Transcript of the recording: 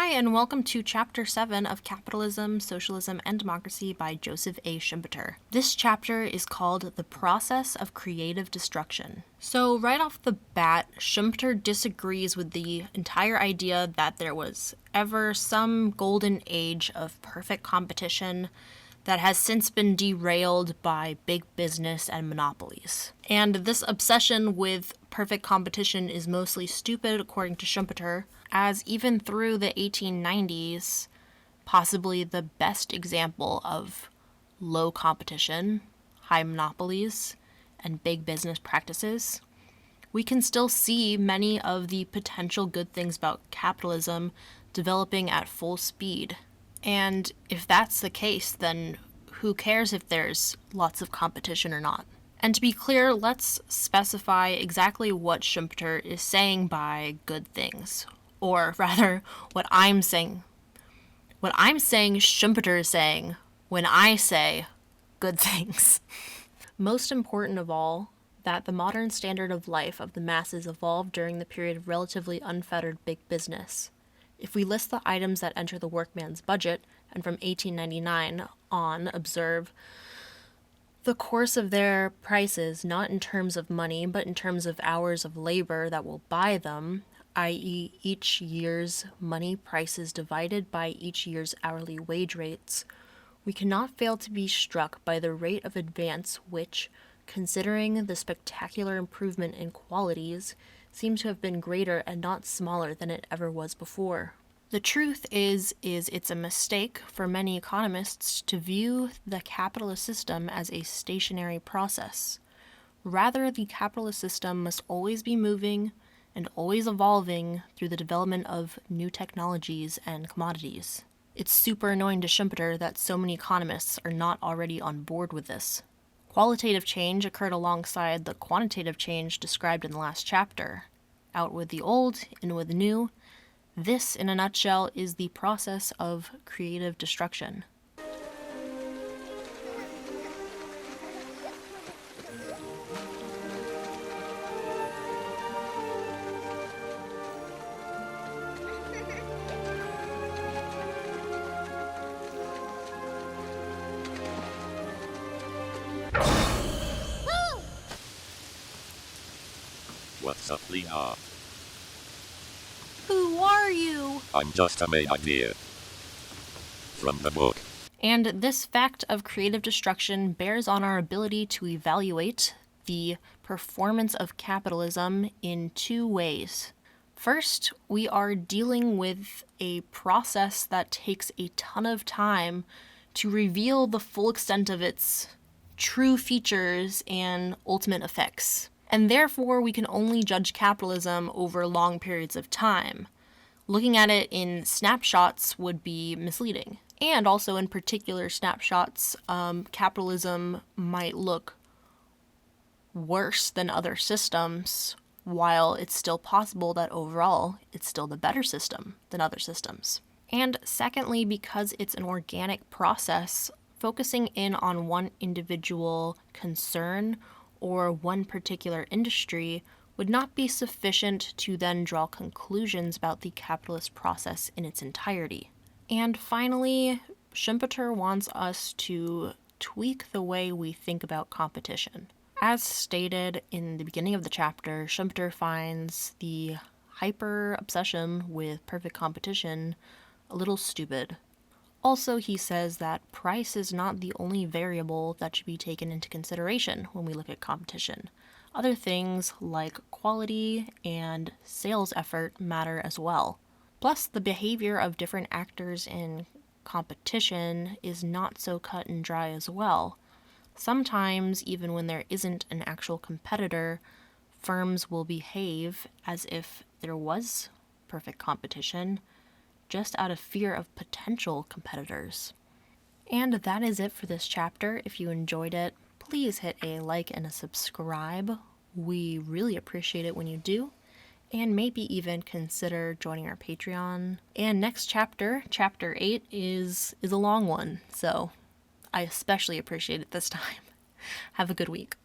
Hi, and welcome to Chapter 7 of Capitalism, Socialism and Democracy by Joseph A. Schumpeter. This chapter is called The Process of Creative Destruction. So right off the bat, Schumpeter disagrees with the entire idea that there was ever some golden age of perfect competition that has since been derailed by big business and monopolies. And this obsession with perfect competition is mostly stupid, according to Schumpeter, as even through the 1890s, possibly the best example of low competition, high monopolies, and big business practices, we can still see many of the potential good things about capitalism developing at full speed. And if that's the case, then who cares if there's lots of competition or not? And to be clear, let's specify exactly what Schumpeter is saying by good things. Or rather, what I'm saying Schumpeter is saying when I say good things. Most important of all, that the modern standard of life of the masses evolved during the period of relatively unfettered big business. If we list the items that enter the workman's budget, and from 1899 on observe the course of their prices, not in terms of money, but in terms of hours of labor that will buy them, i.e. each year's money prices divided by each year's hourly wage rates, we cannot fail to be struck by the rate of advance which, considering the spectacular improvement in qualities, seems to have been greater and not smaller than it ever was before. The truth is it's a mistake for many economists to view the capitalist system as a stationary process. Rather, the capitalist system must always be moving and always evolving through the development of new technologies and commodities. It's super annoying to Schumpeter that so many economists are not already on board with this. Qualitative change occurred alongside the quantitative change described in the last chapter. Out with the old, in with the new. This, in a nutshell, is the process of creative destruction. What's up, Lena? Who are you? I'm just a main idea. From the book. And this fact of creative destruction bears on our ability to evaluate the performance of capitalism in two ways. First, we are dealing with a process that takes a ton of time to reveal the full extent of its true features and ultimate effects. And therefore, we can only judge capitalism over long periods of time. Looking at it in snapshots would be misleading. And also in particular snapshots, capitalism might look worse than other systems, while it's still possible that overall it's still the better system than other systems. And secondly, because it's an organic process, focusing in on one individual concern or one particular industry would not be sufficient to then draw conclusions about the capitalist process in its entirety. And finally, Schumpeter wants us to tweak the way we think about competition. As stated in the beginning of the chapter, Schumpeter finds the hyper-obsession with perfect competition a little stupid. Also, he says that price is not the only variable that should be taken into consideration when we look at competition. Other things like quality and sales effort matter as well. Plus, the behavior of different actors in competition is not so cut and dry as well. Sometimes, even when there isn't an actual competitor, firms will behave as if there was perfect competition, just out of fear of potential competitors. And that is it for this chapter. If you enjoyed it, please hit a like and a subscribe. We really appreciate it when you do. And maybe even consider joining our Patreon. And next chapter, chapter 8, is a long one, so I especially appreciate it this time. Have a good week.